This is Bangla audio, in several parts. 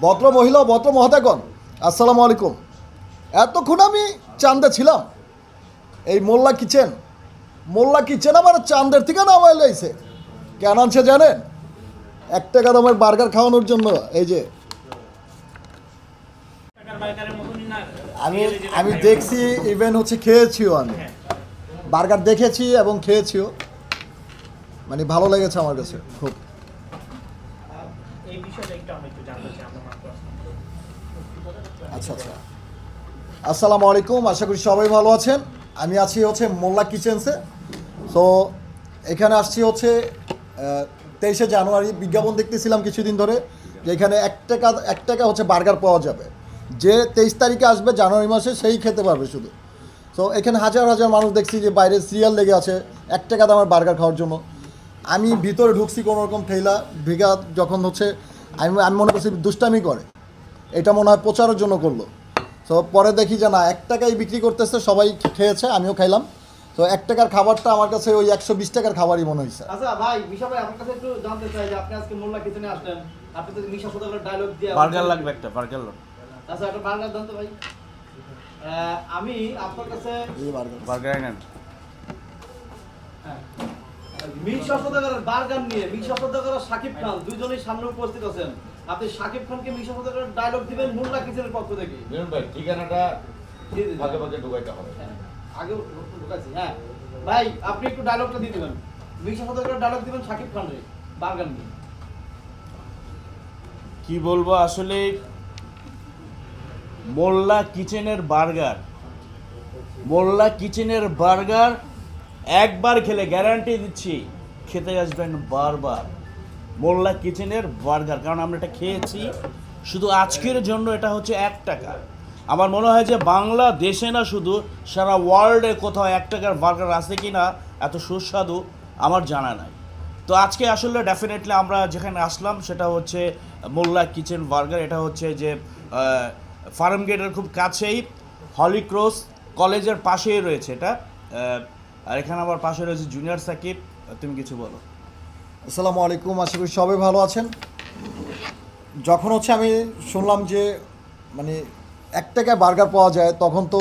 ভদ্র মহিলা ও ভদ্র মহোদয়গণ, আসসালামু আলাইকুম। এতক্ষণ আমি চান্দে ছিলাম। এই মোল্লা কিচেন আমার চান্দের থেকে নামাই লাইছে। কেন আনছে জানেন? 1 টাকা দামের বার্গার খাওয়ানোর জন্য। এই যে আমি আমি দেখছি, ইভেন হচ্ছে খেয়েছিও। আমি বার্গার দেখেছি এবং খেয়েছিও, মানে ভালো লেগেছে আমার কাছে খুব। আচ্ছা আচ্ছা, আসসালামু আলাইকুম, আশা করি সবাই ভালো আছেন। আমি আছি হচ্ছে মোল্লা কিচেন্সে। তো এখানে আসছি হচ্ছে 23শে জানুয়ারি। বিজ্ঞাপন দেখতেছিলাম কিছুদিন ধরে যে এখানে 1 টাকা হচ্ছে বার্গার পাওয়া যাবে। যে 23 তারিখে আসবে জানুয়ারি মাসে সেই খেতে পারবে শুধু। তো এখানে হাজার হাজার মানুষ দেখছি যে বাইরে সিরিয়াল লেগে আছে 1 টাকা দামের বার্গার খাওয়ার জন্য। আমি ভিতরে ঢুকছি কোনো রকম ঠেলা ভিগা, যখন হচ্ছে আমি আমি মনে করছি দুষ্টামি করে, এটা মনে হয় প্রচারের জন্য করলো। তো পরে দেখি যে না, 1 টাকায় বিক্রি করতেছে, সবাই খেয়েছে, আমিও খাইলাম। তো 1 টাকার খাবারটা আমার কাছে ওই 120 টাকার খাবারই মনে হয়েছে। আচ্ছা ভাই, মিশা ভাই আপনার কাছে একটু জানতে চাই যে আপনি আজকে মোল্লা কিচেনে আসলেন, আপনি তো মিশা সদাগরের ডায়লগ দিয়ে বার্গার লাগবে, একটা বার্গার লাগবে। আচ্ছা, একটা বার্গার দেন তো ভাই। আমি আপনার কাছে এই বার্গার বার্গার নেন। মিশা সদাগরের বার্গার নিয়ে মিশা সদাগর আর শাকিব খান দুইজনেই সামনে উপস্থিত আছেন। আপনি শাকিব খানকে মিশা সদাগরের ডায়লগ দিবেন মোল্লা কিচেনের পক্ষ থেকে। বিরন ভাই, ঠিকানাটা দিয়ে দিন। ভাগে ভাগে ঢুকাইতে হবে। আগে ঢুকাচ্ছি। হ্যাঁ ভাই, আপনি একটু ডায়লগটা দিয়ে দিবেন। মিশা সদাগরের ডায়লগ দিবেন শাকিব খান রে বার্গার নিয়ে। কি বলবো আসলে, মোল্লা কিচেনের বার্গার একবার খেলে গ্যারান্টি দিচ্ছি খেতে আসবেন বারবার। মোল্লা কিচেনের বার্গার, কারণ আমরা এটা খেয়েছি শুধু আজকের জন্য। এটা হচ্ছে 1 টাকা। আমার মনে হয় যে বাংলাদেশে না, শুধু সারা ওয়ার্ল্ডে কোথাও 1 টাকার বার্গার আছে কি না এত সুস্বাদু আমার জানা নাই। তো আজকে আসলে ডেফিনেটলি আমরা যেখানে আসলাম সেটা হচ্ছে মোল্লা কিচেন বার্গার। এটা হচ্ছে যে ফার্ম গেটের খুব কাছেই, হলি ক্রস কলেজের পাশেই রয়েছে এটা। আর এখানে আমার পাশে রয়েছে জুনিয়র সাকিব। তুমি কিছু বলো। আসসালামু আলাইকুম, আশা করি সবাই ভালো আছেন। যখন হচ্ছে আমি শুনলাম যে মানে 1 টাকায় বার্গার পাওয়া যায়, তখন তো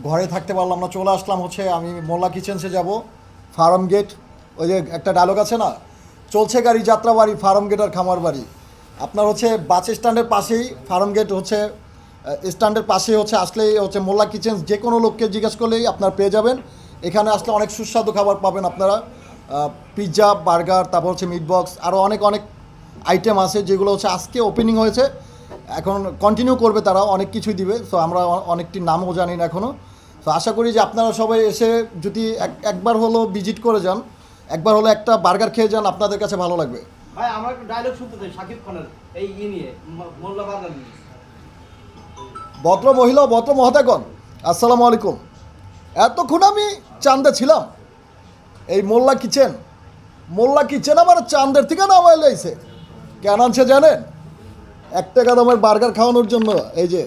ঘরে থাকতে পারলাম না, চলে আসলাম হচ্ছে আমি মোল্লা কিচেন্সে যাব। ফার্ম গেট, ওই যে একটা ডায়লগ আছে না, চলছে গাড়ি যাত্রা বাড়ি, ফার্ম গেট আর খামার বাড়ি। আপনার হচ্ছে বাস স্ট্যান্ডের পাশেই ফার্ম গেট, হচ্ছে স্ট্যান্ডের পাশেই হচ্ছে আসলেই হচ্ছে মোল্লা কিচেন্স। যে কোনো লোককে জিজ্ঞেস করলেই আপনার পেয়ে যাবেন। এখানে আসলে অনেক সুস্বাদু খাবার পাবেন আপনারা। পিৎজা, বার্গার, তারপর হচ্ছে মিট বক্স, আরও অনেক অনেক আইটেম আছে যেগুলো হচ্ছে আজকে ওপেনিং হয়েছে, এখন কন্টিনিউ করবে, তারা অনেক কিছুই দিবে। সো আমরা অনেকটি নামও জানি না এখনও। তো আশা করি যে আপনারা সবাই এসে যদি একবার হলো ভিজিট করে যান, একবার হলো একটা বার্গার খেয়ে যান, আপনাদের কাছে ভালো লাগবে। ভাই, আমরা একটু ডায়লগ শুনতে চাই শাকিব খানের এই নিয়ে, মোল্লা বার্গার নিয়ে। ভদ্র মহিলা ও ভদ্র মহোদয়গণ, আসসালামু আলাইকুম। এতক্ষণ আমি চান্দে ছিলাম। এই মোল্লা কিচেন আমার চান্দের থেকে নামাই লাইছে। কেন আনছে জানেন? 1 টাকা দামের বার্গার খাওয়ানোর জন্য। এই যে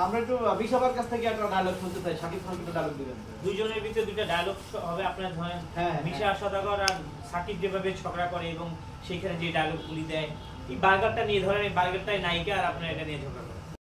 আমরা একটু বিশাবার কাছ থেকে একটা ডায়লগ শুনতে চাই, শাকিব খান একটু ডায়লগ দিবেন। দুইজনের ভিতরে দুইটা ডায়লগ হবে। আপনার ধরেন মিশা সদাগর আর সাকিব যেভাবে ঝগড়া করে এবং সেখানে যে ডায়লগগুলি দেয়, এই বার্গারটা নিয়ে ধরেন, এই বার্গারটাই নায়িকা আর আপনার এটা নিয়ে ঝগড়া করে।